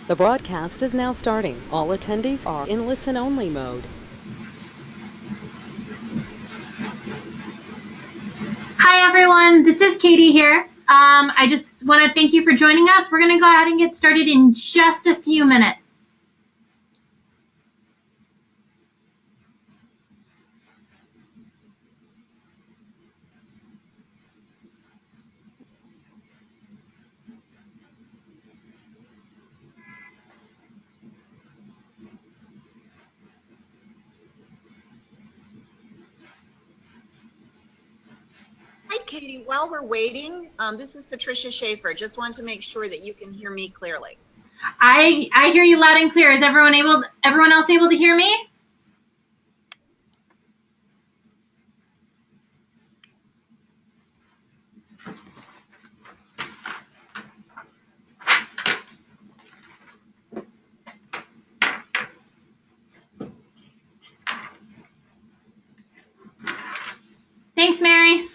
The broadcast is now starting. All attendees are in listen-only mode. Hi everyone, this is Katie here. I just want to thank you for joining us. We're going to go ahead and get started in just a few minutes. Hi, Katie. While we're waiting, this is Patricia Schaefer. Just want to make sure that you can hear me clearly. I hear you loud and clear. Is everyone else able to hear me? Thanks, Mary.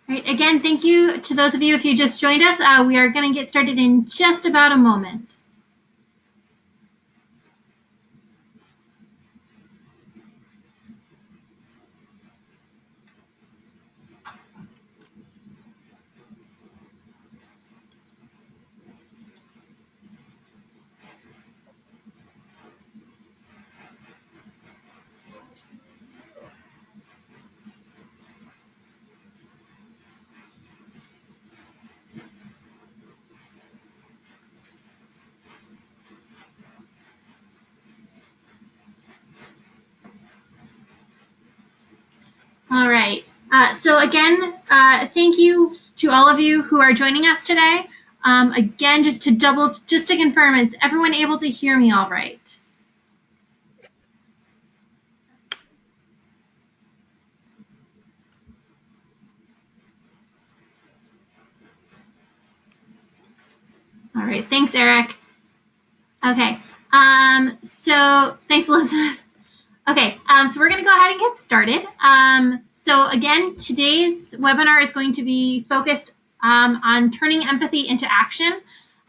Right, again, thank you to those of you if you just joined us. We are going to get started in just about a moment. So again, thank you to all of you who are joining us today. Again, just to confirm, is everyone able to hear me all right? All right, thanks, Eric. Okay, so thanks, Elizabeth. Okay, so we're going to go ahead and get started. So again, today's webinar is going to be focused on turning empathy into action,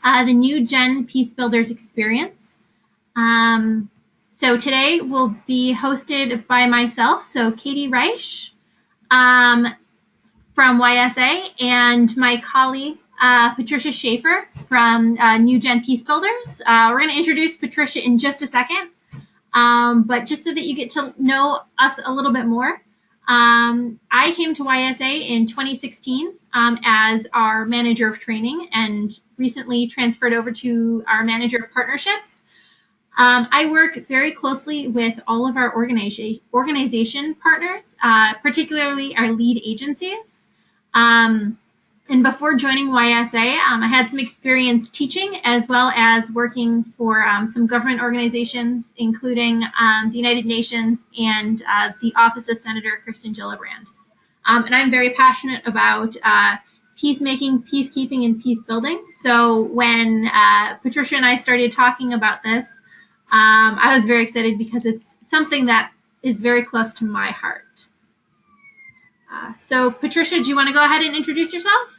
the NewGen Peacebuilders experience. So today will be hosted by myself, so Katie Reich from YSA, and my colleague Patricia Schaefer from NewGen Peacebuilders. We're going to introduce Patricia in just a second. But just so that you get to know us a little bit more, I came to YSA in 2016 as our manager of training and recently transferred over to our manager of partnerships. I work very closely with all of our organization partners, particularly our lead agencies. And before joining YSA, I had some experience teaching as well as working for some government organizations, including the United Nations and the Office of Senator Kirsten Gillibrand. And I'm very passionate about peacemaking, peacekeeping, and peace building. So when Patricia and I started talking about this, I was very excited because it's something that is very close to my heart. So Patricia, do you want to go ahead and introduce yourself?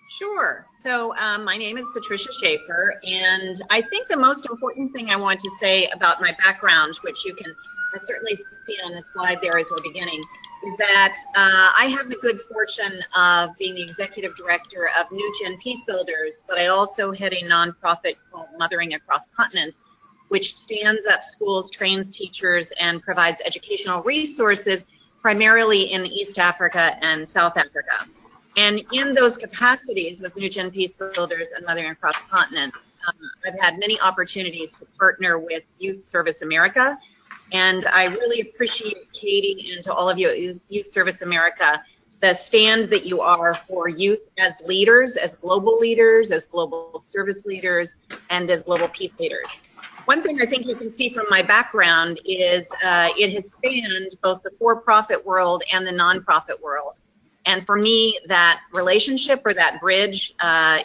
Sure. So my name is Patricia Schaefer, and I think the most important thing I want to say about my background, which you can certainly see on this slide there as we're beginning, is that I have the good fortune of being the executive director of NewGen Peacebuilders, but I also head a nonprofit called Mothering Across Continents, which stands up schools, trains teachers, and provides educational resources primarily in East Africa and South Africa. And in those capacities with NewGen Peacebuilders and Mothering Across Continents, I've had many opportunities to partner with Youth Service America. And I really appreciate Katie and to all of you at Youth Service America, the stand that you are for youth as leaders, as global service leaders, and as global peace leaders. One thing I think you can see from my background is it has spanned both the for-profit world and the nonprofit world. And for me, that relationship or that bridge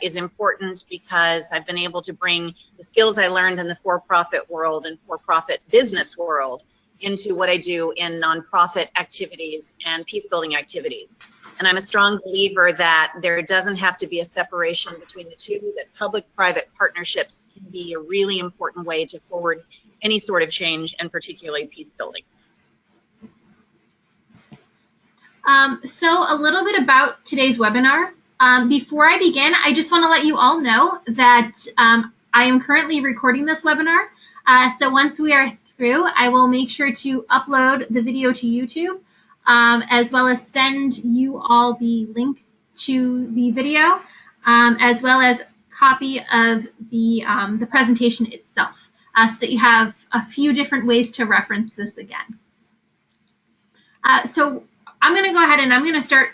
is important because I've been able to bring the skills I learned in the for-profit world and for-profit business world into what I do in nonprofit activities and peace-building activities. And I'm a strong believer that there doesn't have to be a separation between the two, that public-private partnerships can be a really important way to forward any sort of change, and particularly peace-building. So a little bit about today's webinar. Before I begin, I just want to let you all know that I am currently recording this webinar. So once we are through, I will make sure to upload the video to YouTube, as well as send you all the link to the video, as well as a copy of the presentation itself, so that you have a few different ways to reference this again. So I'm going to go ahead and I'm going to start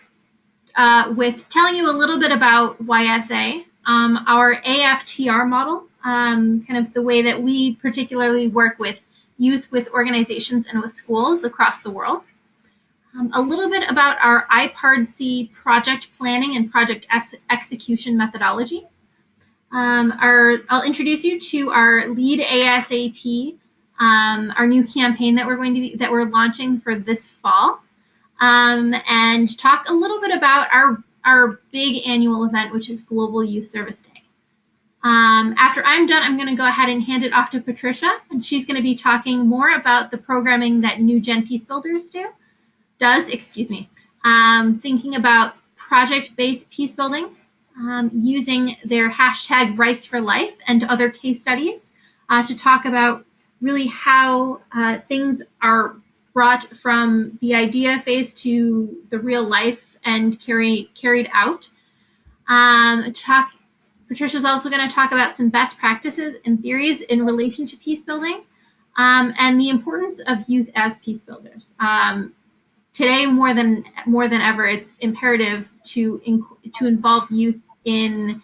with telling you a little bit about YSA, our AFTR model, kind of the way that we particularly work with youth, with organizations, and with schools across the world. A little bit about our IPARD-C project planning and project execution methodology. I'll introduce you to our lead ASAP, our new campaign that we're launching for this fall. And talk a little bit about our big annual event, which is Global Youth Service Day. After I'm done, I'm going to go ahead and hand it off to Patricia, and she's going to be talking more about the programming that NewGen Peacebuilders does, thinking about project-based peace building, using their hashtag Rice for Life and other case studies to talk about really how things are brought from the idea phase to the real life and carried out. Patricia's also going to talk about some best practices and theories in relation to peace building, and the importance of youth as peace builders. today more than ever, it's imperative to involve youth in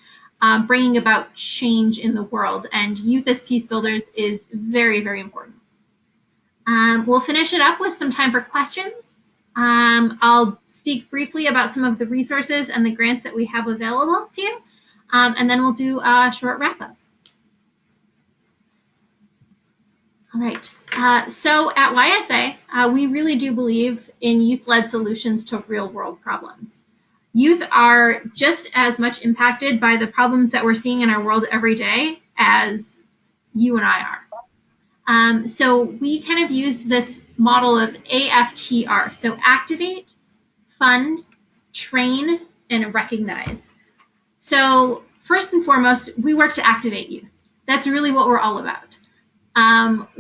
bringing about change in the world, and youth as peace builders is very, very important. We'll finish it up with some time for questions. I'll speak briefly about some of the resources and the grants that we have available to you, and then we'll do a short wrap-up. All right, so at YSA, we really do believe in youth-led solutions to real-world problems. Youth are just as much impacted by the problems that we're seeing in our world every day as you and I are. So we kind of use this model of AFTR, so activate, fund, train, and recognize. So first and foremost, we work to activate youth. That's really what we're all about.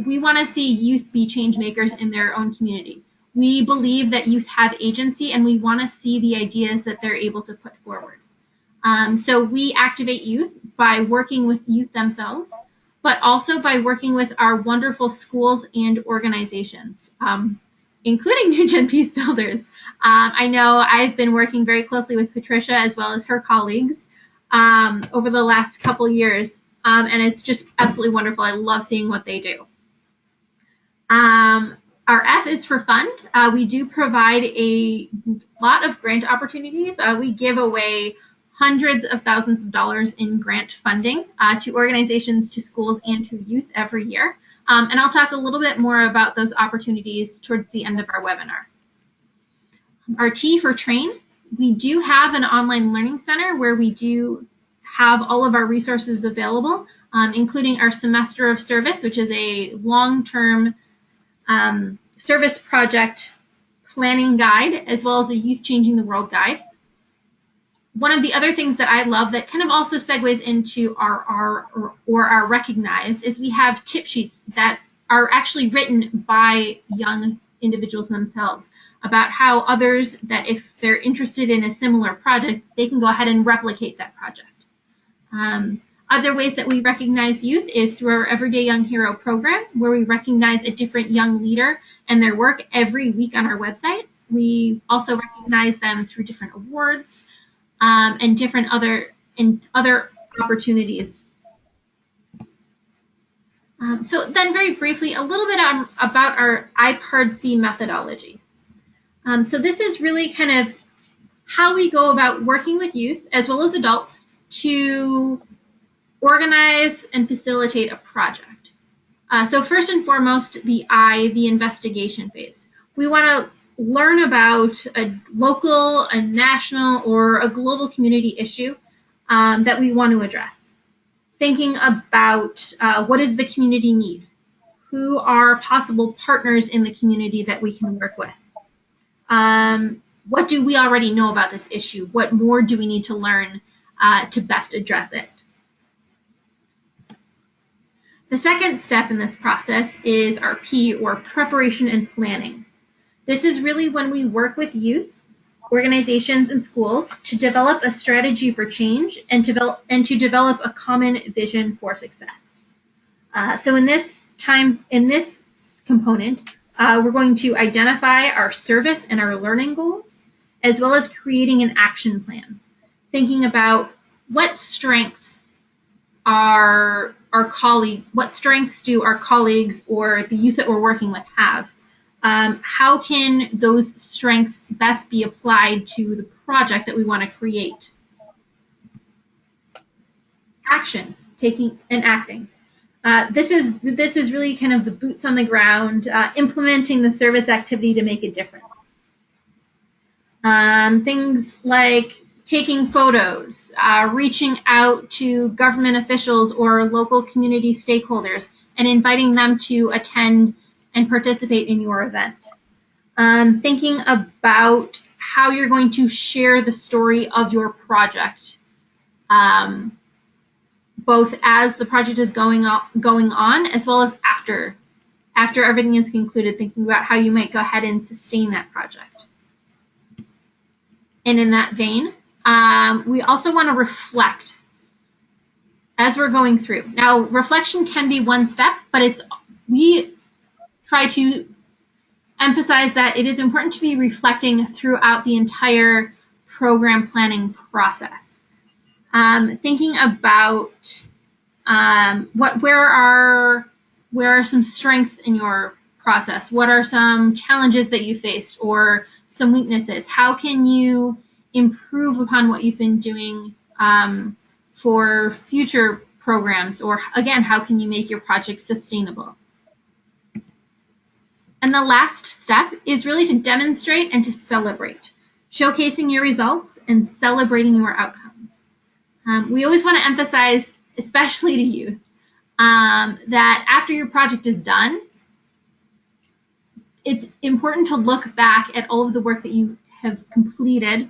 We want to see youth be change makers in their own community. We believe that youth have agency, and we want to see the ideas that they're able to put forward. So we activate youth by working with youth themselves, but also by working with our wonderful schools and organizations, including NewGen Peacebuilders. I know I've been working very closely with Patricia as well as her colleagues over the last couple years, and it's just absolutely wonderful. I love seeing what they do. Our F is for fund. We do provide a lot of grant opportunities. We give away hundreds of thousands of dollars in grant funding to organizations, to schools, and to youth every year. And I'll talk a little bit more about those opportunities towards the end of our webinar. Our T for train. We do have an online learning center where we do have all of our resources available, including our semester of service, which is a long-term service project planning guide, as well as a Youth Changing the World guide. One of the other things that I love that kind of also segues into our recognize is we have tip sheets that are actually written by young individuals themselves about how others, that if they're interested in a similar project, they can go ahead and replicate that project. Other ways that we recognize youth is through our Everyday Young Hero program, where we recognize a different young leader and their work every week on our website. We also recognize them through different awards and different other opportunities. So then very briefly, a little bit about our IPARD-C methodology. So this is really kind of how we go about working with youth as well as adults to organize and facilitate a project. So first and foremost, the I, the investigation phase. We want to learn about a local, a national, or a global community issue that we want to address. Thinking about what does the community need? Who are possible partners in the community that we can work with? What do we already know about this issue? What more do we need to learn to best address it? The second step in this process is our P, or preparation and planning. This is really when we work with youth, organizations, and schools to develop a strategy for change and to develop a common vision for success. So in this component, we're going to identify our service and our learning goals, as well as creating an action plan. Thinking about what strengths what strengths do our colleagues or the youth that we're working with have? How can those strengths best be applied to the project that we want to create? Action, taking and acting. This is really kind of the boots on the ground, implementing the service activity to make a difference. Things like taking photos, reaching out to government officials or local community stakeholders and inviting them to attend and participate in your event. Thinking about how you're going to share the story of your project, both as the project is going on as well as after everything is concluded, thinking about how you might go ahead and sustain that project. And in that vein, we also want to reflect as we're going through. Now, reflection can be one step, but we try to emphasize that it is important to be reflecting throughout the entire program planning process. Thinking about where are some strengths in your process? What are some challenges that you faced or some weaknesses? How can you improve upon what you've been doing for future programs? Or again, how can you make your project sustainable? And the last step is really to demonstrate and to celebrate, showcasing your results and celebrating your outcomes. We always want to emphasize, especially to youth, that after your project is done, it's important to look back at all of the work that you have completed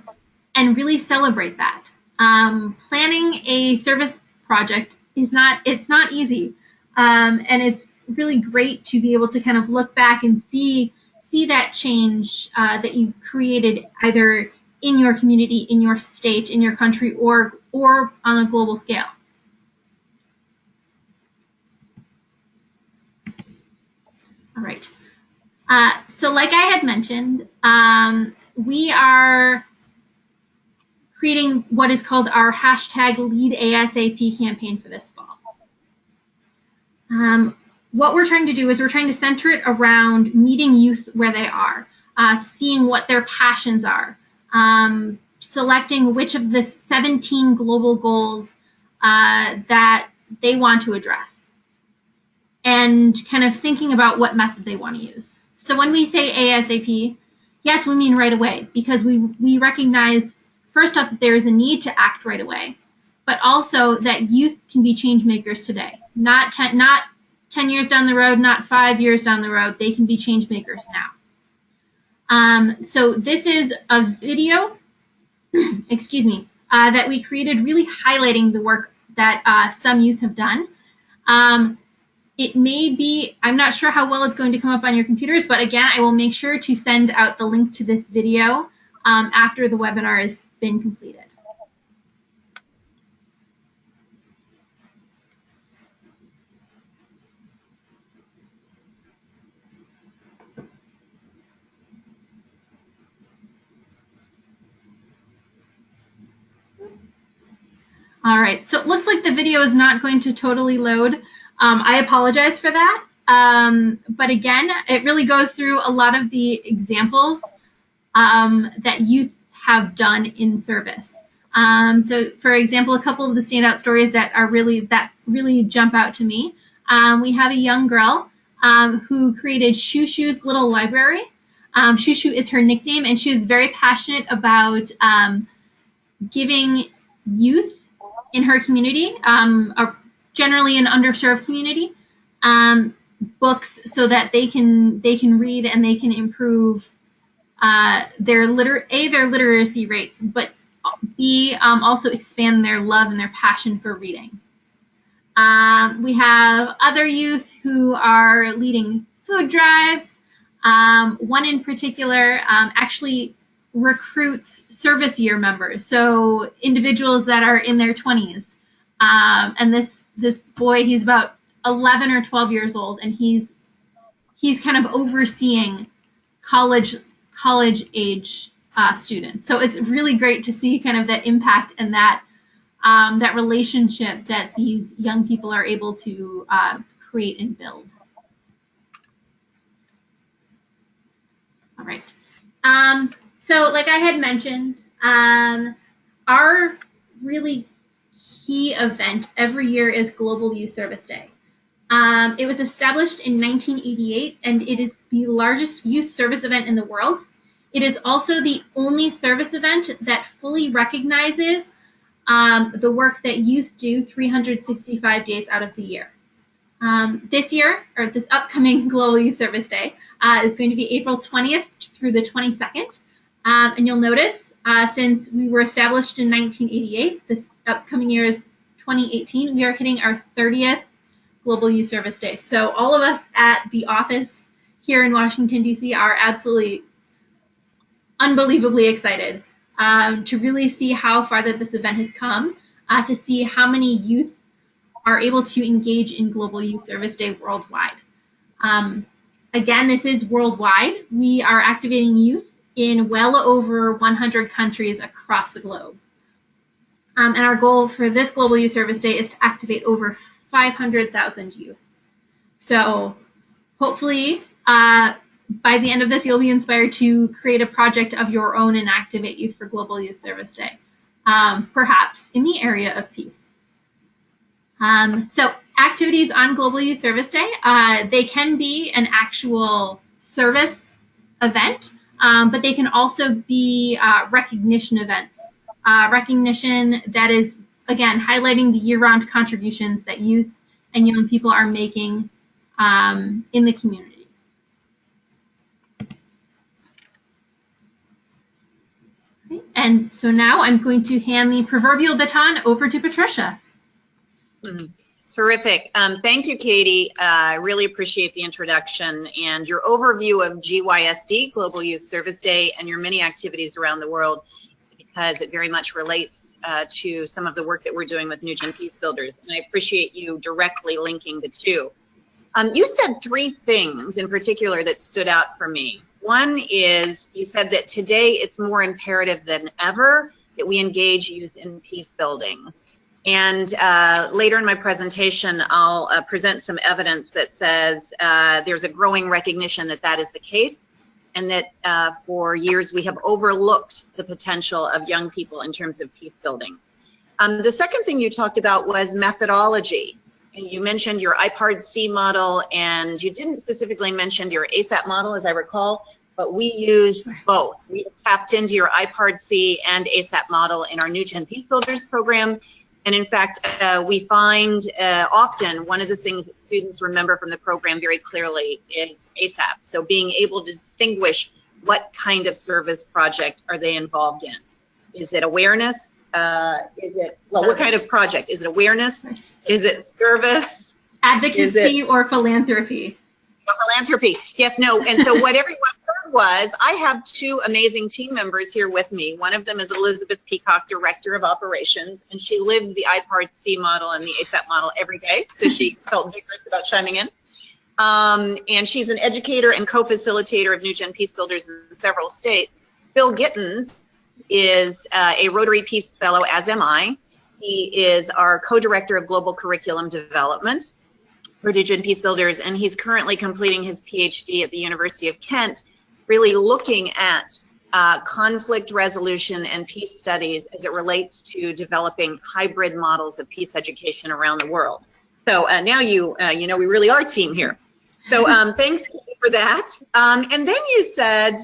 and really celebrate that. Planning a service project it's not easy, and it's really great to be able to kind of look back and see that change that you created either in your community, in your state, in your country, or on a global scale. All right. So like I had mentioned, we are creating what is called our hashtag Lead ASAP campaign for this fall. What we're trying to do is we're trying to center it around meeting youth where they are, seeing what their passions are, selecting which of the 17 global goals that they want to address, and kind of thinking about what method they want to use. So when we say ASAP, yes, we mean right away, because we recognize, first up, that there is a need to act right away, but also that youth can be change makers today, not 10 years down the road, not 5 years down the road. They can be change makers now. So this is a video, excuse me, that we created really highlighting the work that some youth have done. It may be, I'm not sure how well it's going to come up on your computers, but again, I will make sure to send out the link to this video after the webinar has been completed. All right, so it looks like the video is not going to totally load. I apologize for that. But again, it really goes through a lot of the examples that youth have done in service. So for example, a couple of the standout stories that really jump out to me. We have a young girl who created Shushu's Little Library. Shushu is her nickname, and she is very passionate about giving youth in her community, generally an underserved community, books so that they can read and they can improve their literacy rates, but B, also expand their love and their passion for reading. We have other youth who are leading food drives. One in particular actually recruits service year members, so individuals that are in their 20s. And this boy, he's about 11 or 12 years old, and he's kind of overseeing college age students. So it's really great to see kind of that impact and that that relationship that these young people are able to create and build. All right. So like I had mentioned, our really key event every year is Global Youth Service Day. It was established in 1988, and it is the largest youth service event in the world. It is also the only service event that fully recognizes the work that youth do 365 days out of the year. This year, or this upcoming Global Youth Service Day, is going to be April 20th through the 22nd. And you'll notice, since we were established in 1988, this upcoming year is 2018, we are hitting our 30th Global Youth Service Day. So all of us at the office here in Washington, D.C. are absolutely unbelievably excited to really see how far that this event has come, to see how many youth are able to engage in Global Youth Service Day worldwide. Again, this is worldwide. We are activating youth in well over 100 countries across the globe. And our goal for this Global Youth Service Day is to activate over 500,000 youth. So hopefully by the end of this, you'll be inspired to create a project of your own and activate youth for Global Youth Service Day, perhaps in the area of peace. So activities on Global Youth Service Day, they can be an actual service event, but they can also be recognition events. Recognition that is, again, highlighting the year-round contributions that youth and young people are making in the community. Okay. And so now I'm going to hand the proverbial baton over to Patricia. Terrific. Thank you, Katie. I really appreciate the introduction and your overview of GYSD, Global Youth Service Day, and your many activities around the world, because it very much relates to some of the work that we're doing with NewGen Peacebuilders, and I appreciate you directly linking the two. You said three things in particular that stood out for me. One is you said that today it's more imperative than ever that we engage youth in peace building. And later in my presentation, I'll present some evidence that says there's a growing recognition that that is the case, and that for years we have overlooked the potential of young people in terms of peace building. The second thing you talked about was methodology. And you mentioned your IPARD-C model, and you didn't specifically mention your ASAP model, as I recall, but we use both. We tapped into your IPARD-C and ASAP model in our NewGen Peacebuilders program. And in fact, we find often one of the things that students remember from the program very clearly is ASAP. So being able to distinguish what kind of service project are they involved in. Is it awareness? What kind of project? Is it awareness? Is it service? Advocacy or philanthropy? Philanthropy, yes, no. And so what everyone heard was, I have two amazing team members here with me. One of them is Elizabeth Peacock, Director of Operations, and she lives the IPARD-C model and the ASAP model every day, so she felt vigorous about chiming in. And she's an educator and co-facilitator of NewGen Peacebuilders in several states. Bill Gittens is a Rotary Peace Fellow, as am I. He is our co-director of Global Curriculum Development for NewGen Peacebuilders, and he's currently completing his PhD at the University of Kent, really looking at conflict resolution and peace studies as it relates to developing hybrid models of peace education around the world. So now you know we really are a team here. So thanks for that. And then you said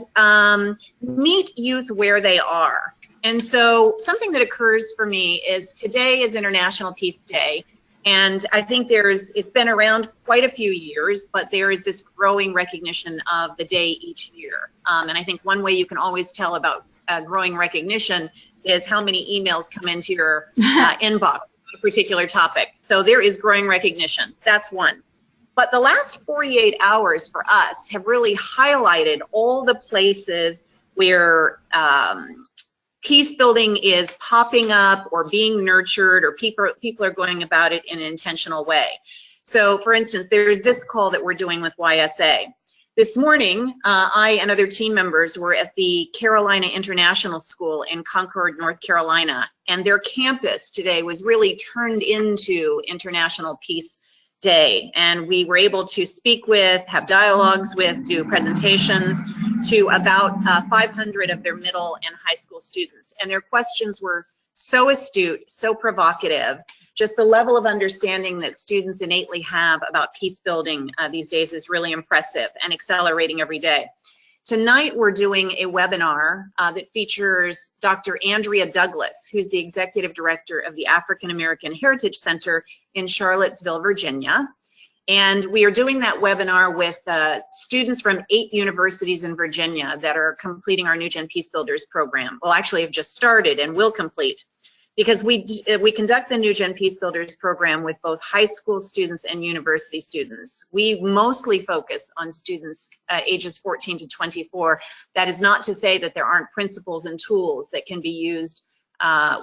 meet youth where they are. And so something that occurs for me is today is International Peace Day. And I think it's been around quite a few years, but there is this growing recognition of the day each year. And I think one way you can always tell about growing recognition is how many emails come into your inbox on a particular topic. So there is growing recognition. That's one. But the last 48 hours for us have really highlighted all the places where peace building is popping up or being nurtured, or people are going about it in an intentional way. So for instance, there's this call that we're doing with YSA. This morning, I and other team members were at the Carolina International School in Concord, North Carolina, and their campus today was really turned into International Peace Day, and we were able to speak with, have dialogues with, do presentations to about 500 of their middle and high school students, and their questions were so astute, so provocative. Just the level of understanding that students innately have about peace building these days is really impressive and accelerating every day. Tonight we're doing a webinar that features Dr. Andrea Douglas, who's the Executive Director of the African American Heritage Center in Charlottesville, Virginia. And we are doing that webinar with students from 8 universities in Virginia that are completing our NewGen Peacebuilders program. Well, actually have just started and will complete, because we conduct the NewGen Peacebuilders program with both high school students and university students. We mostly focus on students ages 14 to 24. That is not to say that there aren't principles and tools that can be used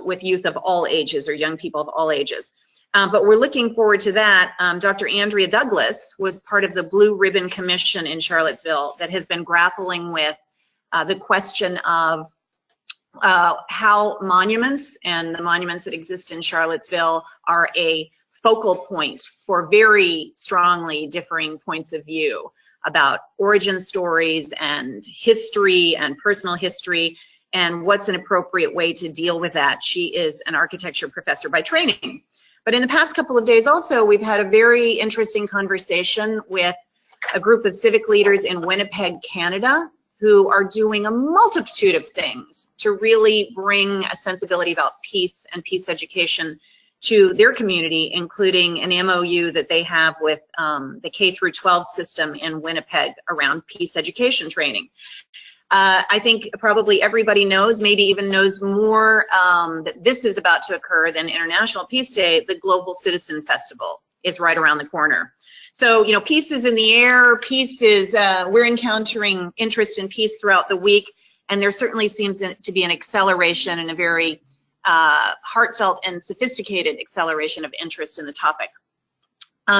with youth of all ages or young people of all ages. But we're looking forward to that. Dr. Andrea Douglas was part of the Blue Ribbon Commission in Charlottesville that has been grappling with the question of how monuments and the monuments that exist in Charlottesville are a focal point for very strongly differing points of view about origin stories and history and personal history and what's an appropriate way to deal with that. She is an architecture professor by training. But in the past couple of days also, we've had a very interesting conversation with a group of civic leaders in Winnipeg, Canada, who are doing a multitude of things to really bring a sensibility about peace and peace education to their community, including an MOU that they have with the K through 12 system in Winnipeg around peace education training. I think probably everybody knows, maybe even knows more, that this is about to occur than International Peace Day. The Global Citizen Festival is right around the corner. So, you know, peace is in the air. Peace is, we're encountering interest in peace throughout the week, and there certainly seems to be an acceleration and a very heartfelt and sophisticated acceleration of interest in the topic.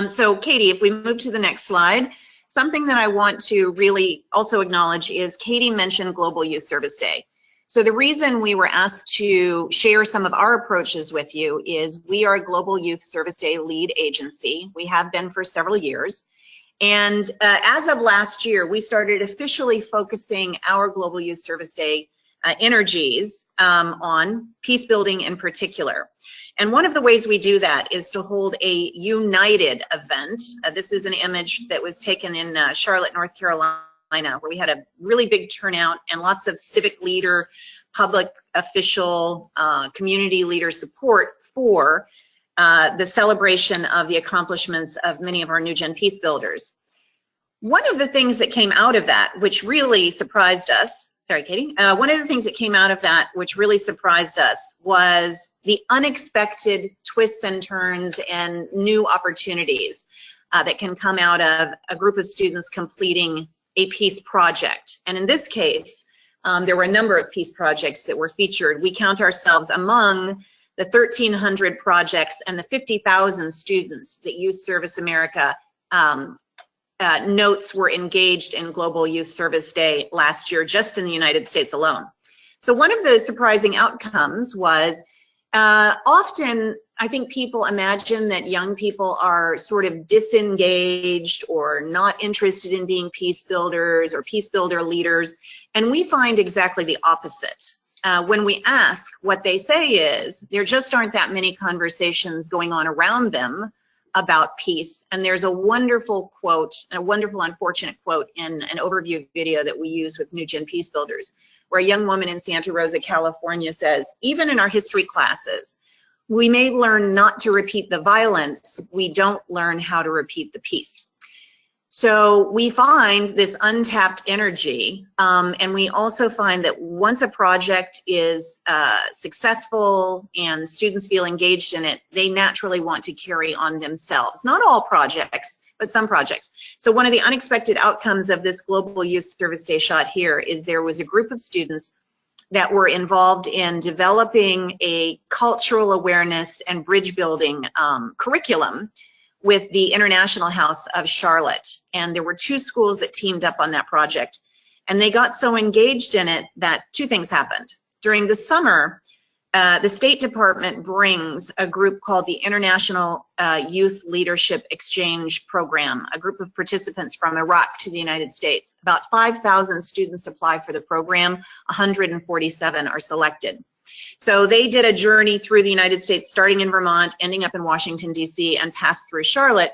So, Katie, if we move to the next slide, something that I want to really also acknowledge is Katie mentioned Global Youth Service Day. So the reason we were asked to share some of our approaches with you is we are a Global Youth Service Day lead agency. We have been for several years. And as of last year, we started officially focusing our Global Youth Service Day energies on peace building in particular. And one of the ways we do that is to hold a united event. This is an image that was taken in Charlotte, North Carolina, where we had a really big turnout and lots of civic leader, public official, community leader support for the celebration of the accomplishments of many of our NewGen Peacebuilders. One of the things that came out of that, which really surprised us, sorry, Katie. One of the things that came out of that, which really surprised us, was the unexpected twists and turns and new opportunities that can come out of a group of students completing a peace project. And in this case, there were a number of peace projects that were featured. We count ourselves among the 1,300 projects and the 50,000 students that Youth Service America notes were engaged in Global Youth Service Day last year, just in the United States alone. So one of the surprising outcomes was often I think people imagine that young people are sort of disengaged or not interested in being peace builders or peace builder leaders, and we find exactly the opposite. When we ask, what they say is there just aren't that many conversations going on around them about peace. And there's a wonderful quote, a wonderful unfortunate quote in an overview video that we use with NewGen Peacebuilders, where a young woman in Santa Rosa, California says, even in our history classes, we may learn not to repeat the violence, we don't learn how to repeat the peace. So we find this untapped energy, and we also find that once a project is successful and students feel engaged in it, they naturally want to carry on themselves. Not all projects, but some projects. So one of the unexpected outcomes of this Global Youth Service Day shot here is there was a group of students that were involved in developing a cultural awareness and bridge building curriculum with the International House of Charlotte. And there were 2 schools that teamed up on that project. And they got so engaged in it that 2 things happened. During the summer, the State Department brings a group called the International Youth Leadership Exchange Program, a group of participants from Iraq to the United States. About 5,000 students apply for the program, 147 are selected. So they did a journey through the United States, starting in Vermont, ending up in Washington, D.C., and passed through Charlotte.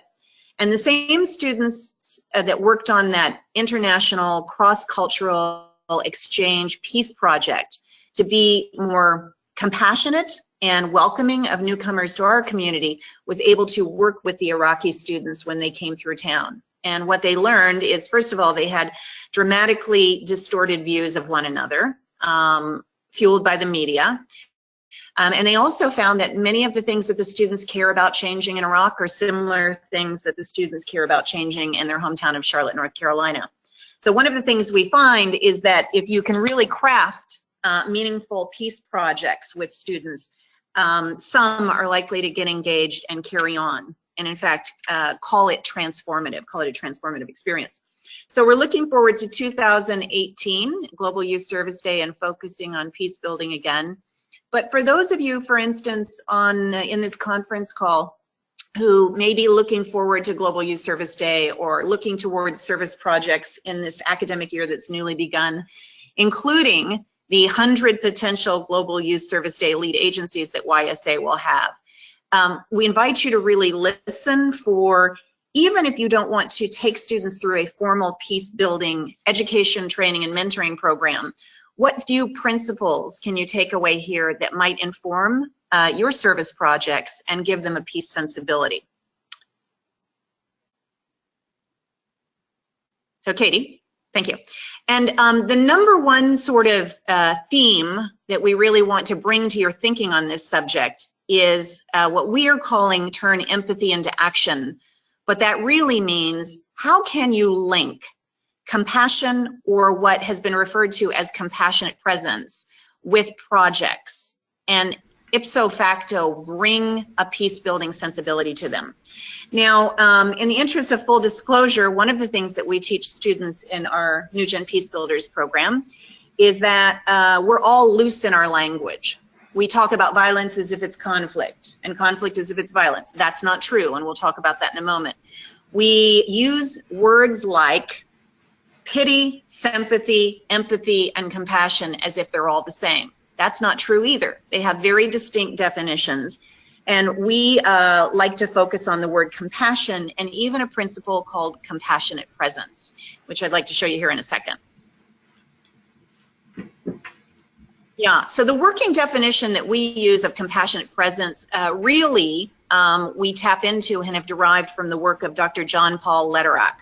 And the same students that worked on that international cross-cultural exchange peace project to be more compassionate and welcoming of newcomers to our community was able to work with the Iraqi students when they came through town. And what they learned is, first of all, they had dramatically distorted views of one another, fueled by the media. And they also found that many of the things that the students care about changing in Iraq are similar things that the students care about changing in their hometown of Charlotte, North Carolina. So one of the things we find is that if you can really craft meaningful peace projects with students, some are likely to get engaged and carry on, and in fact, call it a transformative experience. So we're looking forward to 2018, Global Youth Service Day, and focusing on peace building again. But for those of you, for instance, in this conference call, who may be looking forward to Global Youth Service Day or looking towards service projects in this academic year that's newly begun, including the 100 potential Global Youth Service Day lead agencies that YSA will have. We invite you to really listen for, even if you don't want to take students through a formal peace building education, training, and mentoring program, what few principles can you take away here that might inform your service projects and give them a peace sensibility? So Katie, thank you. And the number one sort of theme that we really want to bring to your thinking on this subject is what we are calling turn empathy into action. But that really means, how can you link compassion, or what has been referred to as compassionate presence, with projects, and ipso facto bring a peace building sensibility to them? Now, in the interest of full disclosure, one of the things that we teach students in our NewGen Peacebuilders program is that we're all loose in our language. We talk about violence as if it's conflict, and conflict as if it's violence. That's not true, and we'll talk about that in a moment. We use words like pity, sympathy, empathy, and compassion as if they're all the same. That's not true either. They have very distinct definitions. And we like to focus on the word compassion and even a principle called compassionate presence, which I'd like to show you here in a second. Yeah, so the working definition that we use of compassionate presence really we tap into and have derived from the work of Dr. John Paul Lederach,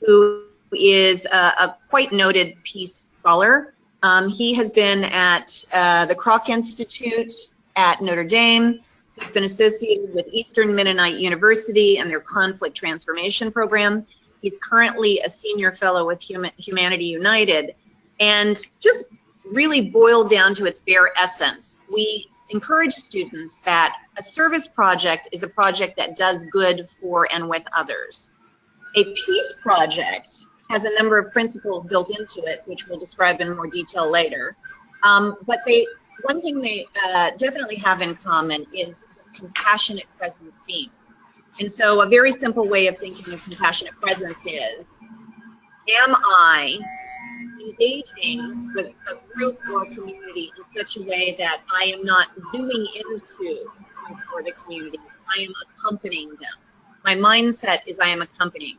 who is a quite noted peace scholar. He has been at the Kroc Institute at Notre Dame. He's been associated with Eastern Mennonite University and their conflict transformation program. He's currently a senior fellow with Humanity United. And just really boiled down to its bare essence, we encourage students that a service project is a project that does good for and with others. A peace project has a number of principles built into it, which we'll describe in more detail later. But one thing they definitely have in common is this compassionate presence theme. And so a very simple way of thinking of compassionate presence is, am I engaging with a group or a community in such a way that I am not zooming into the community, I am accompanying them. My mindset is I am accompanying.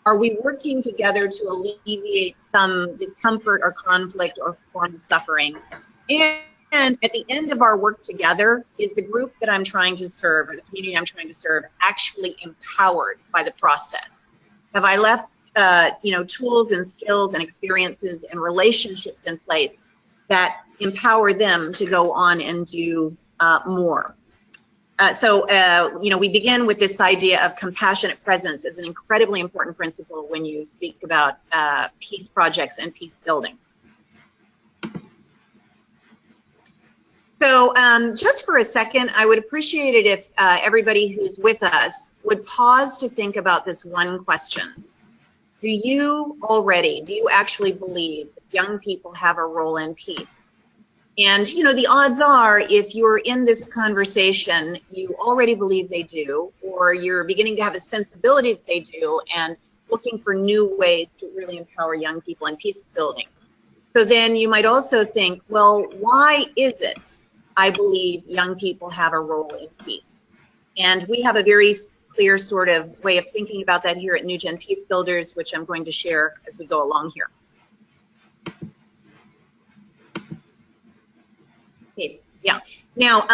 Are we working together to alleviate some discomfort or conflict or form of suffering? And at the end of our work together, is the group that I'm trying to serve, or the community I'm trying to serve, actually empowered by the process? Have I left tools and skills and experiences and relationships in place that empower them to go on and do more? We begin with this idea of compassionate presence as an incredibly important principle when you speak about peace projects and peace building. So just for a second, I would appreciate it if everybody who's with us would pause to think about this one question. Do you actually believe that young people have a role in peace? And, the odds are, if you're in this conversation, you already believe they do, or you're beginning to have a sensibility that they do, and looking for new ways to really empower young people in peace building. So then you might also think, well, why is it I believe young people have a role in peace? And we have a very clear sort of way of thinking about that here at NewGen Peacebuilders, which I'm going to share as we go along here. Okay. Yeah. Now,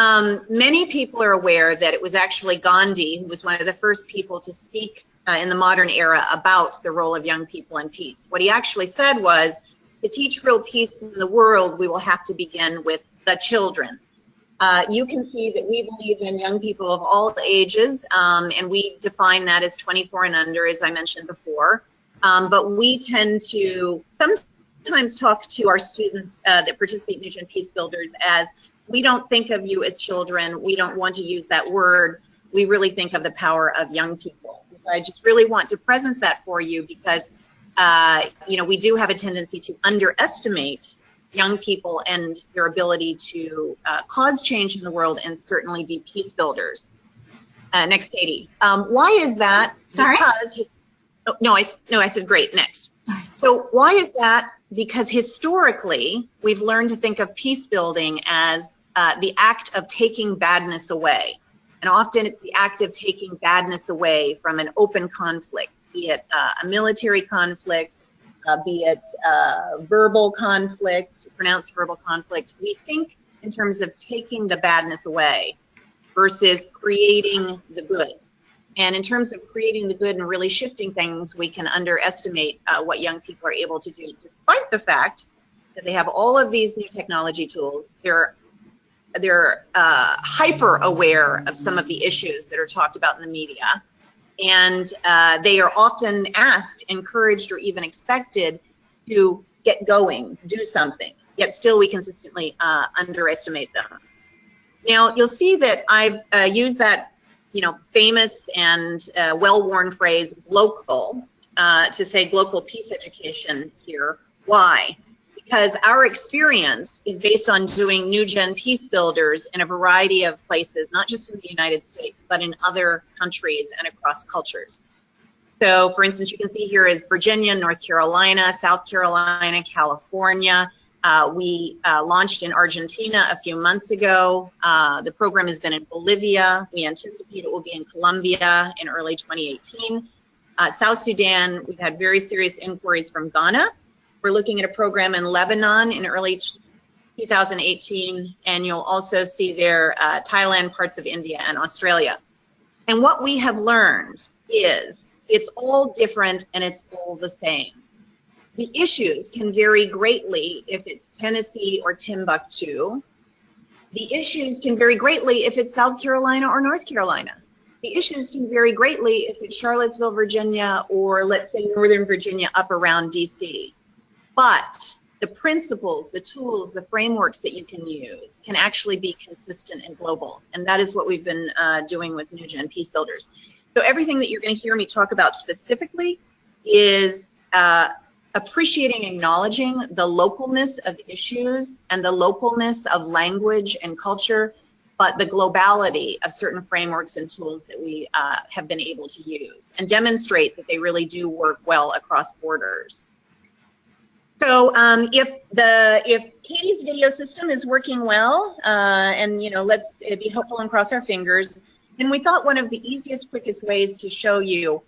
many people are aware that it was actually Gandhi who was one of the first people to speak in the modern era about the role of young people in peace. What he actually said was, to teach real peace in the world, we will have to begin with the children. You can see that we believe in young people of all ages, and we define that as 24 and under, as I mentioned before. But we tend to sometimes talk to our students that participate in NewGen Peacebuilders as we don't think of you as children. We don't want to use that word. We really think of the power of young people. So I just really want to presence that for you because, you know, we do have a tendency to underestimate young people and their ability to cause change in the world and certainly be peace builders. Next, Katie. Why is that? Sorry? Because, I said great, next. So why is that? Because historically, we've learned to think of peace building as the act of taking badness away. And often it's the act of taking badness away from an open conflict, be it a military conflict, be it verbal conflict, pronounced verbal conflict. We think in terms of taking the badness away versus creating the good. And in terms of creating the good and really shifting things, we can underestimate what young people are able to do, despite the fact that they have all of these new technology tools. They're hyper aware of some of the issues that are talked about in the media. And they are often asked, encouraged, or even expected to get going, do something. Yet still we consistently underestimate them. Now, you'll see that I've used that, you know, famous and well-worn phrase, local, to say global peace education here. Why? Because our experience is based on doing NewGen Peacebuilders in a variety of places, not just in the United States, but in other countries and across cultures. So, for instance, you can see here is Virginia, North Carolina, South Carolina, California. We launched in Argentina a few months ago. The program has been in Bolivia. We anticipate it will be in Colombia in early 2018. South Sudan, we've had very serious inquiries from Ghana. We're looking at a program in Lebanon in early 2018, and you'll also see there Thailand, parts of India, and Australia. And what we have learned is it's all different and it's all the same. The issues can vary greatly if it's Tennessee or Timbuktu. The issues can vary greatly if it's South Carolina or North Carolina. The issues can vary greatly if it's Charlottesville, Virginia, or let's say Northern Virginia up around DC. But the principles, the tools, the frameworks that you can use can actually be consistent and global. And that is what we've been doing with NewGen Peacebuilders. So everything that you're going to hear me talk about specifically is appreciating, acknowledging the localness of issues and the localness of language and culture, but the globality of certain frameworks and tools that we have been able to use and demonstrate that they really do work well across borders. So if Katie's video system is working well, and you know, let's be hopeful and cross our fingers, then we thought one of the easiest, quickest ways to show you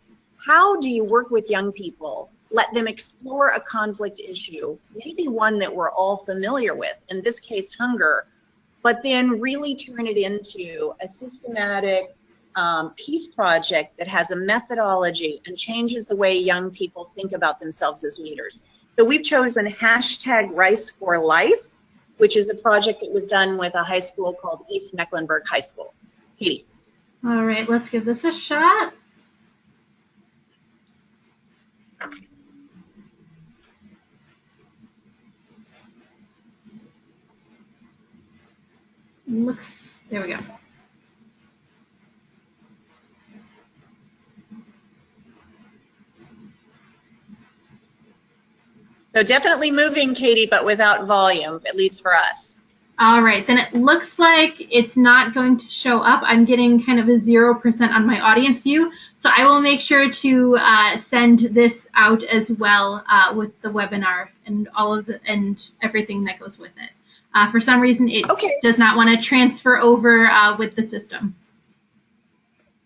how do you work with young people, let them explore a conflict issue, maybe one that we're all familiar with, in this case hunger, but then really turn it into a systematic peace project that has a methodology and changes the way young people think about themselves as leaders. So we've chosen #Rice4Life, which is a project that was done with a high school called East Mecklenburg High School. Katie. All right, let's give this a shot. There we go. So definitely moving, Katie, but without volume, at least for us. All right, then it looks like it's not going to show up. I'm getting kind of a 0% on my audience view, so I will make sure to send this out as well with the webinar and all of and everything that goes with it. For some reason, it does not want to transfer over with the system.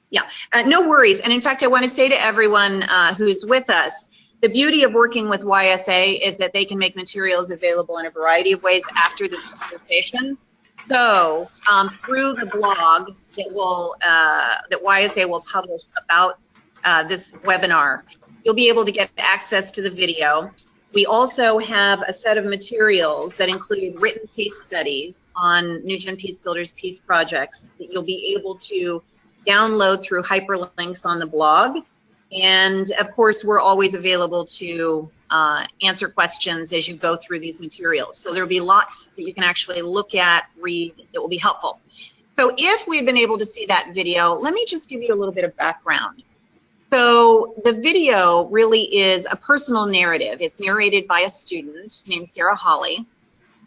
Yeah, no worries. And in fact, I want to say to everyone who's with us, the beauty of working with YSA is that they can make materials available in a variety of ways after this conversation. So through the blog that YSA will publish about this webinar, you'll be able to get access to the video. We also have a set of materials that include written case studies on NewGen Peacebuilders peace projects that you'll be able to download through hyperlinks on the blog. And of course, we're always available to answer questions as you go through these materials. So there'll be lots that you can actually look at, read, that will be helpful. So if we've been able to see that video, let me just give you a little bit of background. So the video really is a personal narrative. It's narrated by a student named Sarah Holly.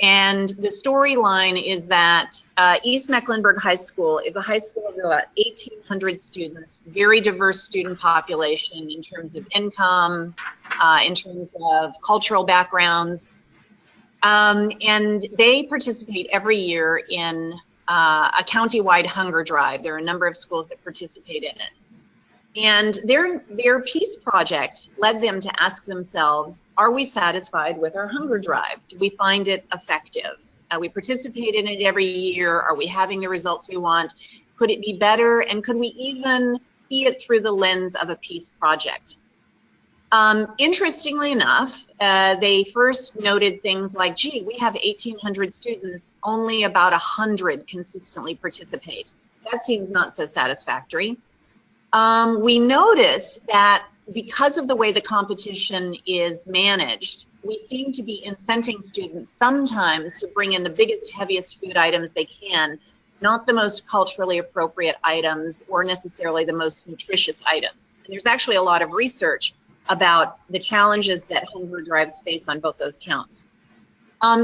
And the storyline is that East Mecklenburg High School is a high school of about 1,800 students, very diverse student population in terms of income, in terms of cultural backgrounds. And they participate every year in a county-wide hunger drive. There are a number of schools that participate in it. And their peace project led them to ask themselves, are we satisfied with our hunger drive? Do we find it effective? We participate in it every year. Are we having the results we want? Could it be better? And could we even see it through the lens of a peace project? Interestingly enough, they first noted things like, gee, we have 1,800 students, only about 100 consistently participate. That seems not so satisfactory. We notice that because of the way the competition is managed, we seem to be incenting students sometimes to bring in the biggest, heaviest food items they can, not the most culturally appropriate items or necessarily the most nutritious items. And there's actually a lot of research about the challenges that hunger drives face on both those counts.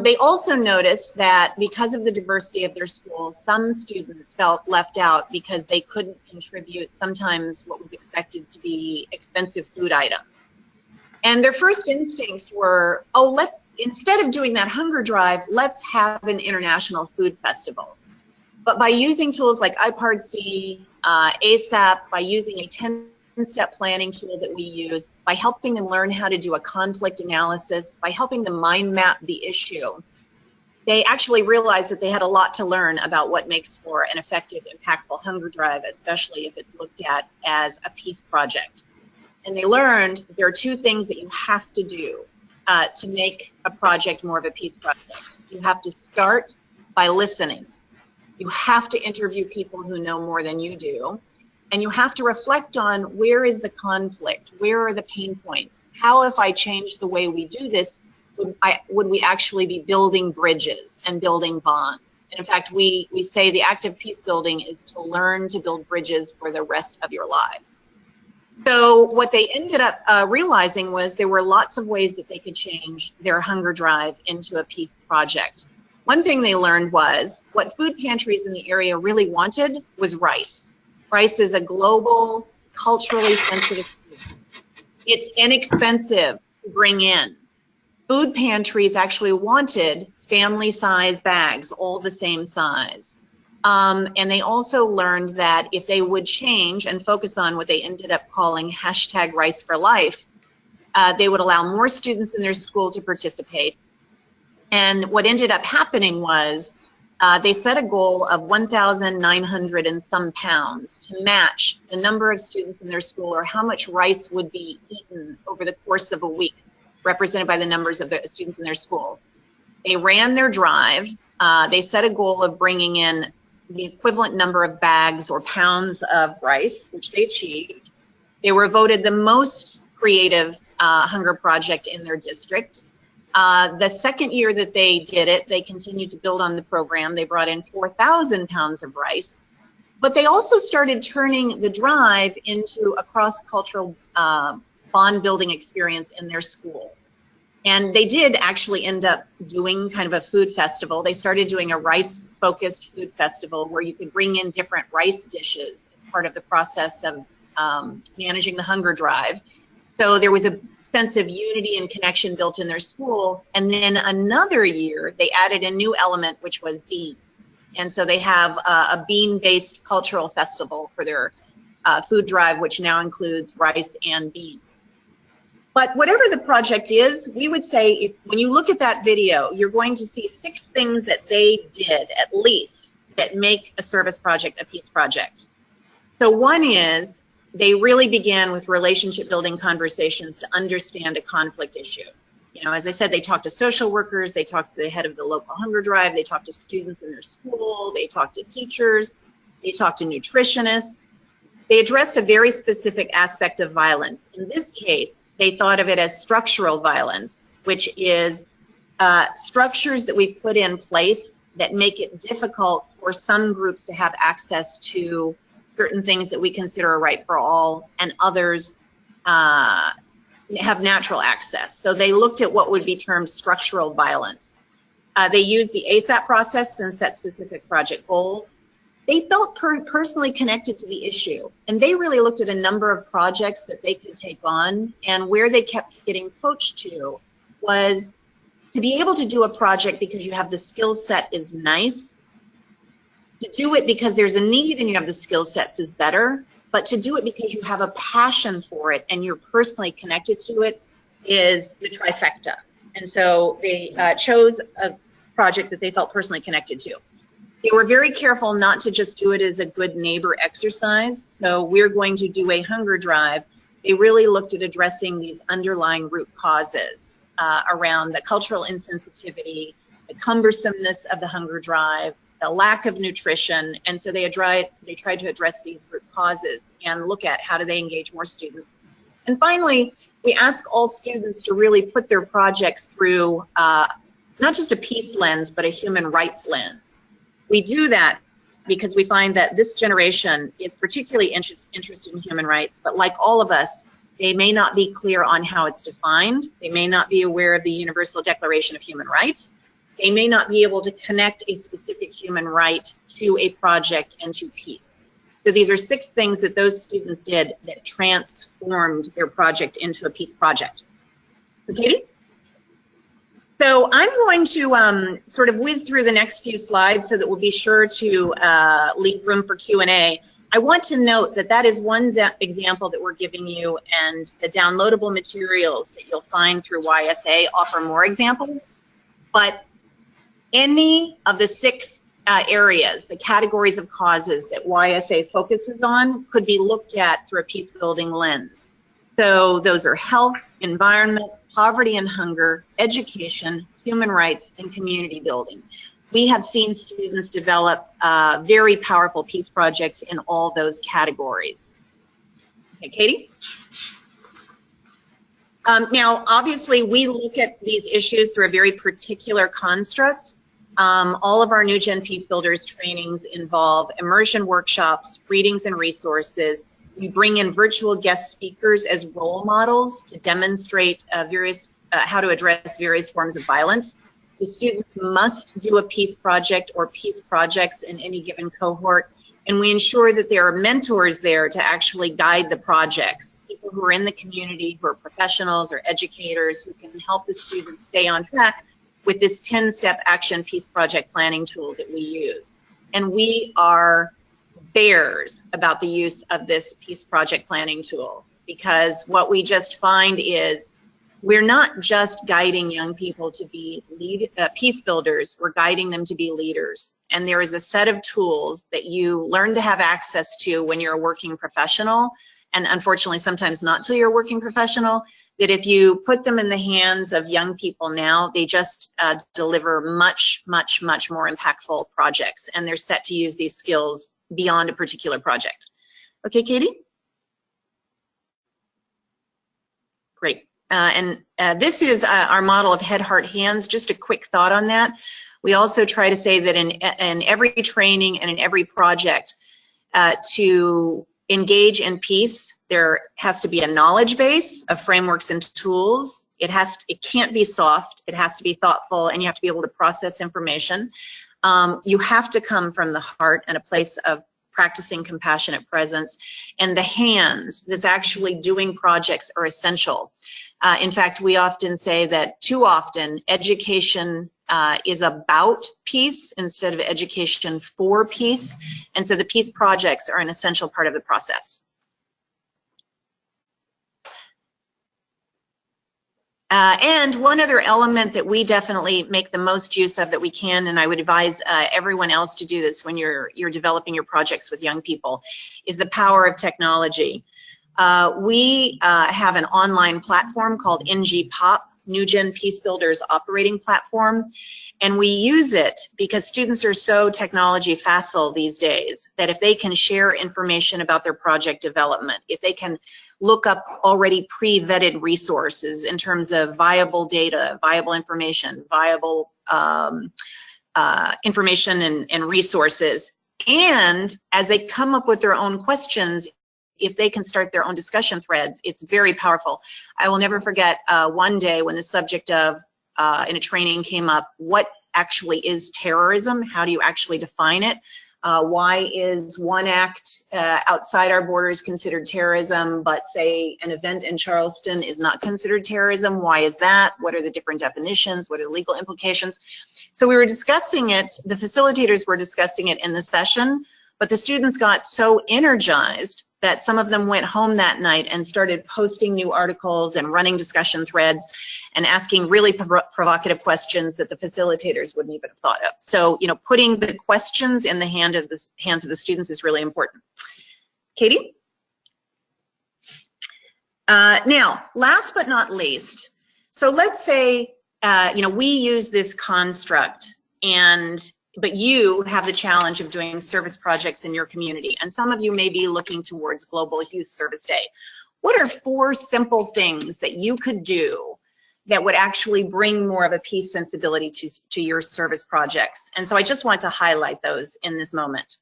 They also noticed that because of the diversity of their school, some students felt left out because they couldn't contribute sometimes what was expected to be expensive food items. And their first instincts were, oh, instead of doing that hunger drive, let's have an international food festival. But by using tools like IPARD-C, ASAP, by using a 10-step planning tool that we use, by helping them learn how to do a conflict analysis, by helping them mind map the issue, they actually realized that they had a lot to learn about what makes for an effective, impactful hunger drive, especially if it's looked at as a peace project. And they learned that there are two things that you have to do to make a project more of a peace project. You have to start by listening. You have to interview people who know more than you do. And you have to reflect on, where is the conflict? Where are the pain points? How, if I change the way we do this, would we actually be building bridges and building bonds? And in fact, we say the act of peace building is to learn to build bridges for the rest of your lives. So what they ended up realizing was there were lots of ways that they could change their hunger drive into a peace project. One thing they learned was what food pantries in the area really wanted was rice. Rice is a global, culturally sensitive food. It's inexpensive to bring in. Food pantries actually wanted family-size bags, all the same size. And they also learned that if they would change and focus on what they ended up calling #RiceForLife, they would allow more students in their school to participate. And what ended up happening was they set a goal of 1,900 and some pounds to match the number of students in their school, or how much rice would be eaten over the course of a week, represented by the numbers of the students in their school. They ran their drive. They set a goal of bringing in the equivalent number of bags or pounds of rice, which they achieved. They were voted the most creative hunger project in their district. The second year that they did it, they continued to build on the program. They brought in 4,000 pounds of rice, but they also started turning the drive into a cross-cultural bond building experience in their school. And they did actually end up doing kind of a food festival. They started doing a rice-focused food festival where you could bring in different rice dishes as part of the process of managing the hunger drive. So there was a sense of unity and connection built in their school. And then another year, they added a new element, which was beans. And so they have a bean-based cultural festival for their food drive, which now includes rice and beans. But whatever the project is, we would say, when you look at that video, you're going to see 6 things that they did, at least, that make a service project a peace project. So one is, they really began with relationship building conversations to understand a conflict issue. You know, as I said, they talked to social workers, they talked to the head of the local hunger drive, they talked to students in their school, they talked to teachers, they talked to nutritionists. they addressed a very specific aspect of violence. In this case, they thought of it as structural violence, which is structures that we put in place that make it difficult for some groups to have access to certain things that we consider a right for all, and others have natural access. So they looked at what would be termed structural violence. They used the ASAP process and set specific project goals. They felt personally connected to the issue, and they really looked at a number of projects that they could take on, and where they kept getting coached to was to be able to do a project because you have the skill set is nice. To do it because there's a need and you have the skill sets is better, but to do it because you have a passion for it and you're personally connected to it is the trifecta. And so they chose a project that they felt personally connected to. They were very careful not to just do it as a good neighbor exercise. So we're going to do a hunger drive. They really looked at addressing these underlying root causes around the cultural insensitivity, the cumbersomeness of the hunger drive, the lack of nutrition. And so they tried to address these root causes and look at how do they engage more students. And finally, we ask all students to really put their projects through not just a peace lens, but a human rights lens. We do that because we find that this generation is particularly interested in human rights, but like all of us, they may not be clear on how it's defined. They may not be aware of the Universal Declaration of Human Rights. They may not be able to connect a specific human right to a project and to peace. So these are 6 things that those students did that transformed their project into a peace project. Katie? So I'm going to sort of whiz through the next few slides so that we'll be sure to leave room for Q&A. I want to note that that is one example that we're giving you, and the downloadable materials that you'll find through YSA offer more examples. But any of the 6 areas, the categories of causes that YSA focuses on, could be looked at through a peace building lens. So those are health, environment, poverty and hunger, education, human rights, and community building. We have seen students develop very powerful peace projects in all those categories. Okay, Katie? Now, obviously, we look at these issues through a very particular construct. All of our NewGen Peacebuilders trainings involve immersion workshops, readings and resources. We bring in virtual guest speakers as role models to demonstrate how to address various forms of violence. The students must do a peace project or peace projects in any given cohort, and we ensure that there are mentors there to actually guide the projects, people who are in the community, who are professionals or educators, who can help the students stay on track with this 10-step action peace project planning tool that we use. And we are bears about the use of this peace project planning tool, because what we just find is we're not just guiding young people to be peace builders, we're guiding them to be leaders. And there is a set of tools that you learn to have access to when you're a working professional, and unfortunately sometimes not till you're a working professional, that if you put them in the hands of young people now, they just deliver much, much, much more impactful projects, and they're set to use these skills beyond a particular project. Okay, Katie? Great. This is our model of head, heart, hands. Just a quick thought on that. We also try to say that in every training and in every project, to engage in peace, there has to be a knowledge base of frameworks and tools. It can't be soft. It has to be thoughtful, and you have to be able to process information. You have to come from the heart and a place of practicing compassionate presence. And the hands, this actually doing projects, are essential. In fact, we often say that too often education is about peace instead of education for peace. And so the peace projects are an essential part of the process. And one other element that we definitely make the most use of that we can, and I would advise everyone else to do this when you're developing your projects with young people, is the power of technology. We have an online platform called NG Pop, NewGen Peacebuilders operating platform. And we use it because students are so technology facile these days that if they can share information about their project development, if they can look up already pre-vetted resources in terms of viable data, viable information, viable information and resources, and as they come up with their own questions, if they can start their own discussion threads, it's very powerful. I will never forget one day when the subject of in a training came up, what actually is terrorism? How do you actually define it? Why is one act outside our borders considered terrorism, but say an event in Charleston is not considered terrorism? Why is that? What are the different definitions? What are the legal implications? So we were discussing it, the facilitators were discussing it in the session, but the students got so energized that some of them went home that night and started posting new articles and running discussion threads and asking really provocative questions that the facilitators wouldn't even have thought of. So, you know, putting the questions in the hands of the students is really important. Katie? Now, last but not least, so let's say, you know, we use this construct but you have the challenge of doing service projects in your community, and some of you may be looking towards Global Youth Service Day. What are 4 simple things that you could do that would actually bring more of a peace sensibility to your service projects? And so I just want to highlight those in this moment.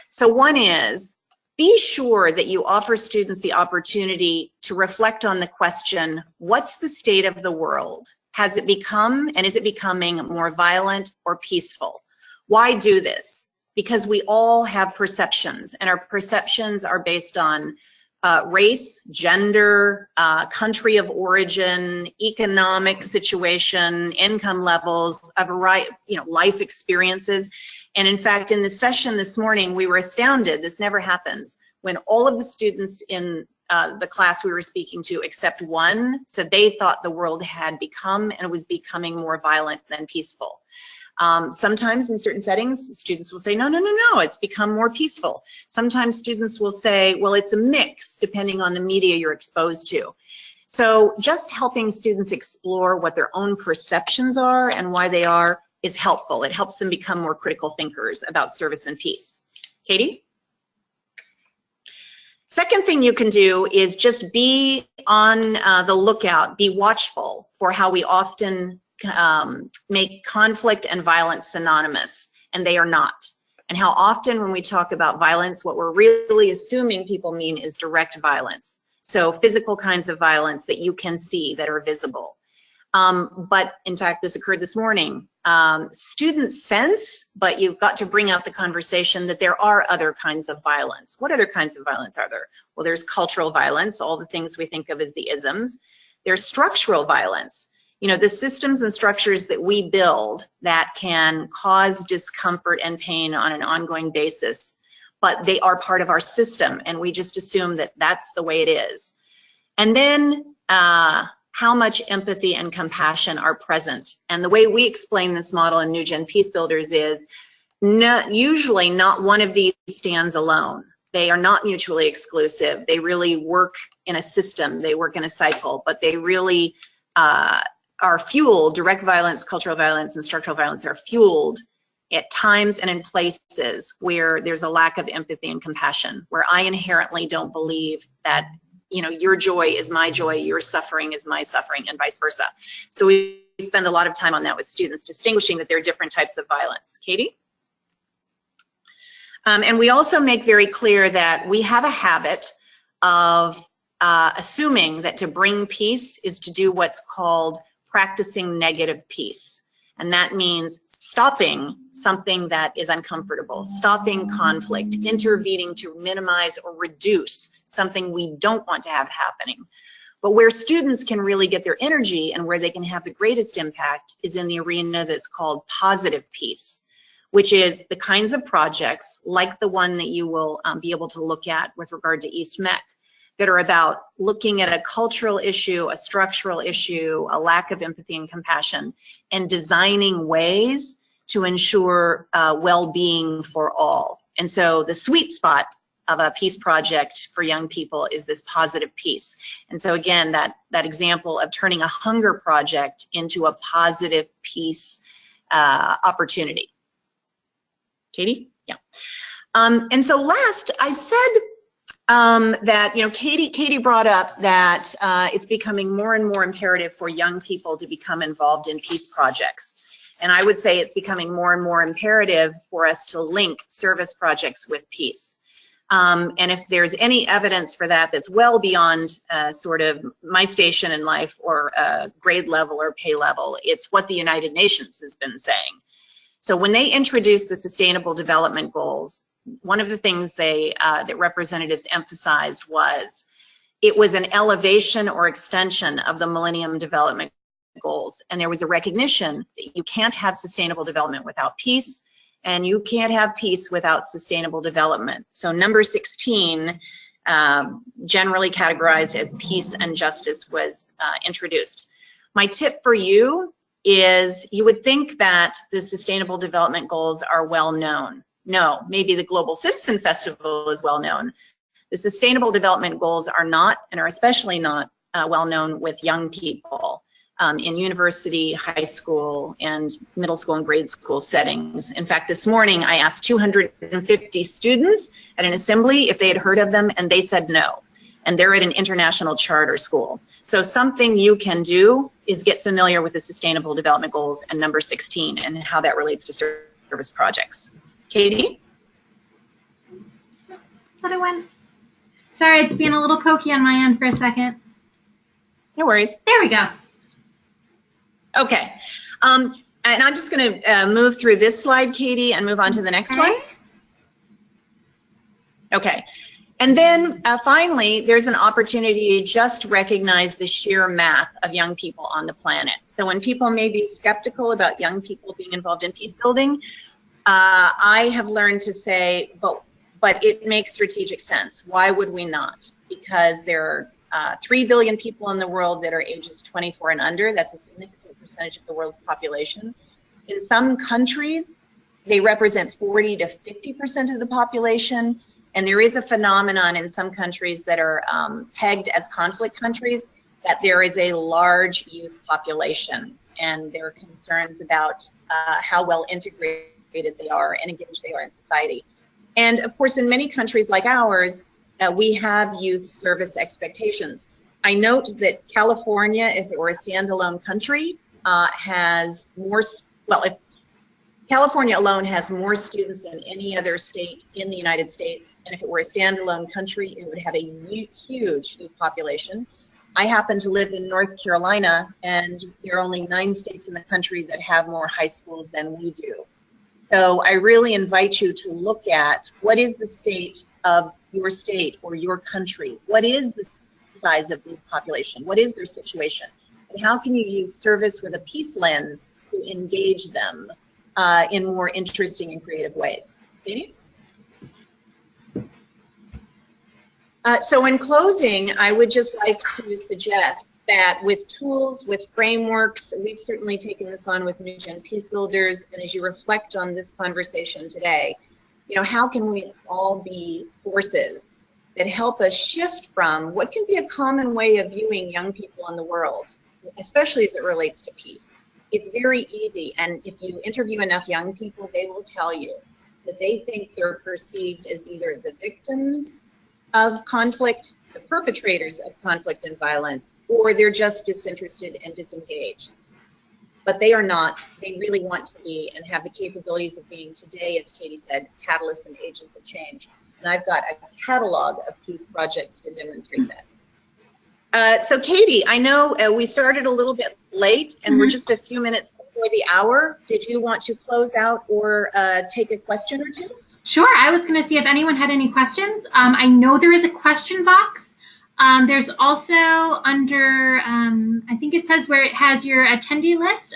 So one is, be sure that you offer students the opportunity to reflect on the question, what's the state of the world? Has it become, and is it becoming, more violent or peaceful? Why do this? Because we all have perceptions, and our perceptions are based on race, gender, country of origin, economic situation, income levels, a variety, you know, life experiences. And in fact, in the session this morning, we were astounded, this never happens, when all of the students in the class we were speaking to, except one, said they thought the world had become and was becoming more violent than peaceful. Sometimes in certain settings, students will say, no, it's become more peaceful. Sometimes students will say, well, it's a mix depending on the media you're exposed to. So just helping students explore what their own perceptions are and why they are is helpful. It helps them become more critical thinkers about service and peace. Katie? Second thing you can do is just be on the lookout, be watchful for how we often make conflict and violence synonymous, and they are not. And how often when we talk about violence, what we're really assuming people mean is direct violence. So physical kinds of violence that you can see, that are visible. But in fact, this occurred this morning. Students sense, but you've got to bring out the conversation that there are other kinds of violence. What other kinds of violence are there? Well, there's cultural violence, all the things we think of as the isms. There's structural violence. You know, the systems and structures that we build that can cause discomfort and pain on an ongoing basis, but they are part of our system, and we just assume that that's the way it is. And then how much empathy and compassion are present. And the way we explain this model in NewGen Peacebuilders is usually not one of these stands alone. They are not mutually exclusive. They really work in a system. They work in a cycle, but they really are fueled. Direct violence, cultural violence, and structural violence are fueled at times and in places where there's a lack of empathy and compassion, where I inherently don't believe that, you know, your joy is my joy, your suffering is my suffering, and vice versa. So we spend a lot of time on that with students, distinguishing that there are different types of violence. Katie? And we also make very clear that we have a habit of assuming that to bring peace is to do what's called practicing negative peace. And that means stopping something that is uncomfortable, stopping conflict, intervening to minimize or reduce something we don't want to have happening. But where students can really get their energy and where they can have the greatest impact is in the arena that's called positive peace, which is the kinds of projects like the one that you will be able to look at with regard to East Mech, that are about looking at a cultural issue, a structural issue, a lack of empathy and compassion, and designing ways to ensure well-being for all. And so the sweet spot of a peace project for young people is this positive peace. And so again, that example of turning a hunger project into a positive peace opportunity. Katie? Yeah. And so last, I said that, you know, Katie brought up that it's becoming more and more imperative for young people to become involved in peace projects. And I would say it's becoming more and more imperative for us to link service projects with peace. And if there's any evidence for that that's well beyond sort of my station in life or grade level or pay level, it's what the United Nations has been saying. So when they introduced the Sustainable Development Goals, one of the things that representatives emphasized was it was an elevation or extension of the Millennium Development Goals. And there was a recognition that you can't have sustainable development without peace, and you can't have peace without sustainable development. So number 16, generally categorized as peace and justice, was introduced. My tip for you is you would think that the Sustainable Development Goals are well known. No, maybe the Global Citizen Festival is well known. The Sustainable Development Goals are not, and are especially not well known with young people in university, high school, and middle school and grade school settings. In fact, this morning I asked 250 students at an assembly if they had heard of them, and they said no. And they're at an international charter school. So something you can do is get familiar with the Sustainable Development Goals and number 16 and how that relates to service projects. Katie? Thought it went. Sorry, it's being a little pokey on my end for a second. No worries. There we go. Okay. And I'm just going to move through this slide, Katie, and move on to the next one. Okay. And then finally, there's an opportunity to just recognize the sheer math of young people on the planet. So when people may be skeptical about young people being involved in peace building, I have learned to say, but it makes strategic sense. Why would we not? Because there are 3 billion people in the world that are ages 24 and under. That's a significant percentage of the world's population. In some countries, they represent 40 to 50% of the population. And there is a phenomenon in some countries that are pegged as conflict countries that there is a large youth population, and there are concerns about how well integrated they are and engaged they are in society. And of course, in many countries like ours, we have youth service expectations. I note that California, if it were a standalone country, has more, well, if California alone has more students than any other state in the United States, and if it were a standalone country, it would have a huge youth population. I happen to live in North Carolina, and there are only 9 states in the country that have more high schools than we do. So I really invite you to look at what is the state of your state or your country? What is the size of the population? What is their situation? And how can you use service with a peace lens to engage them in more interesting and creative ways? Katie? So in closing, I would just like to suggest that with tools, with frameworks, we've certainly taken this on with NewGen Peacebuilders, and as you reflect on this conversation today, you know, how can we all be forces that help us shift from what can be a common way of viewing young people in the world, especially as it relates to peace. It's very easy, and if you interview enough young people, they will tell you that they think they're perceived as either the victims of conflict, the perpetrators of conflict and violence, or they're just disinterested and disengaged. But they are not. They really want to be and have the capabilities of being today, as Katie said, catalysts and agents of change. And I've got a catalog of peace projects to demonstrate that. So Katie, I know we started a little bit late and we're just a few minutes before the hour. Did you want to close out or take a question or two? Sure, I was going to see if anyone had any questions. I know there is a question box. There's also under, I think it says where it has your attendee list,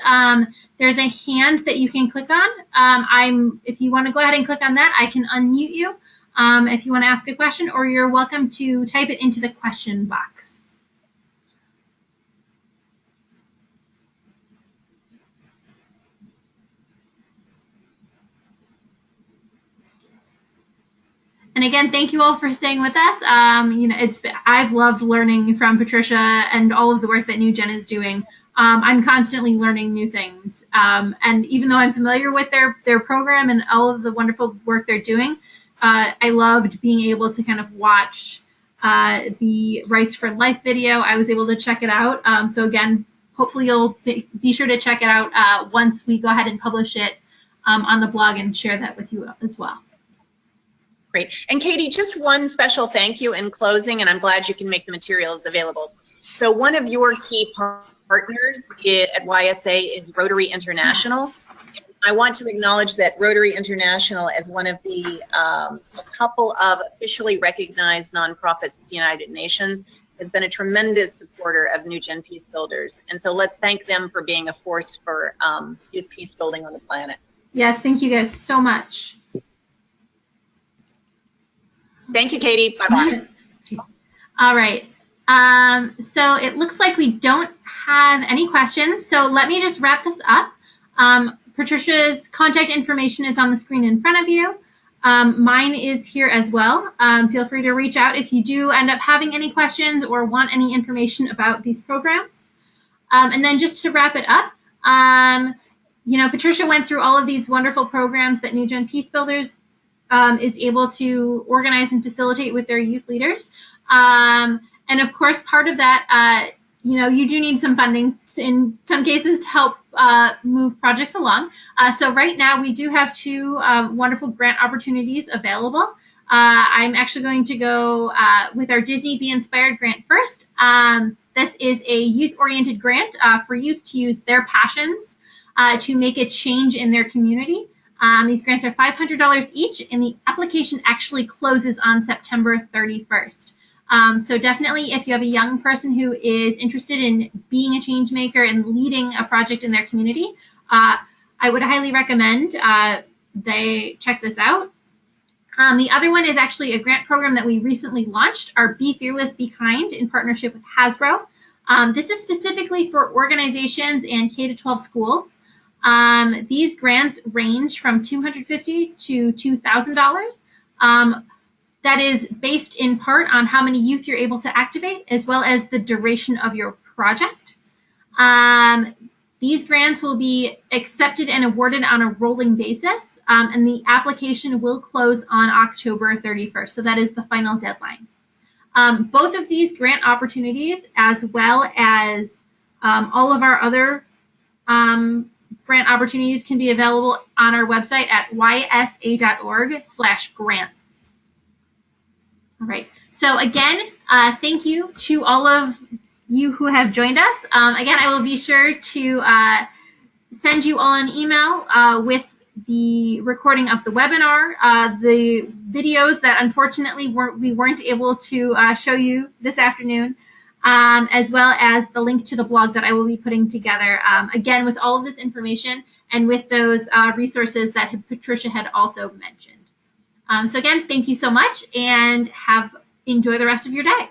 there's a hand that you can click on. If you want to go ahead and click on that, I can unmute you if you want to ask a question, or you're welcome to type it into the question box. And again, thank you all for staying with us. I've loved learning from Patricia and all of the work that NewGen is doing. I'm constantly learning new things. And even though I'm familiar with their program and all of the wonderful work they're doing, I loved being able to kind of watch the Rights for Life video. I was able to check it out. So again, hopefully you'll be sure to check it out once we go ahead and publish it on the blog and share that with you as well. Great. And Katie, just one special thank you in closing, and I'm glad you can make the materials available. So one of your key partners at YSA is Rotary International. I want to acknowledge that Rotary International, as one of the a couple of officially recognized nonprofits at the United Nations, has been a tremendous supporter of NewGen Peacebuilders. And so let's thank them for being a force for youth peace building on the planet. Yes, thank you guys so much. Thank you, Katie. Bye-bye. All right. So it looks like we don't have any questions. So let me just wrap this up. Patricia's contact information is on the screen in front of you. Mine is here as well. Feel free to reach out if you do end up having any questions or want any information about these programs. And then just to wrap it up, Patricia went through all of these wonderful programs that NewGen Peacebuilders is able to organize and facilitate with their youth leaders. And of course, part of that, you do need some funding in some cases to help move projects along. So right now we do have two wonderful grant opportunities available. I'm actually going to go with our Disney Be Inspired grant first. This is a youth-oriented grant for youth to use their passions to make a change in their community. These grants are $500 each, and the application actually closes on September 31st. So definitely, if you have a young person who is interested in being a change maker and leading a project in their community, I would highly recommend they check this out. The other one is actually a grant program that we recently launched, our Be Fearless, Be Kind, in partnership with Hasbro. This is specifically for organizations and K-12 schools. These grants range from $250 to $2,000. That is based in part on how many youth you're able to activate, as well as the duration of your project. These grants will be accepted and awarded on a rolling basis, and the application will close on October 31st. So that is the final deadline. Both of these grant opportunities, as well as all of our other grant opportunities, can be available on our website at ysa.org/grants. All right. So again, thank you to all of you who have joined us. Again, I will be sure to send you all an email with the recording of the webinar, the videos that unfortunately we weren't able to show you this afternoon, as well as the link to the blog that I will be putting together, again, with all of this information and with those resources that Patricia had also mentioned. So again, thank you so much, and enjoy the rest of your day.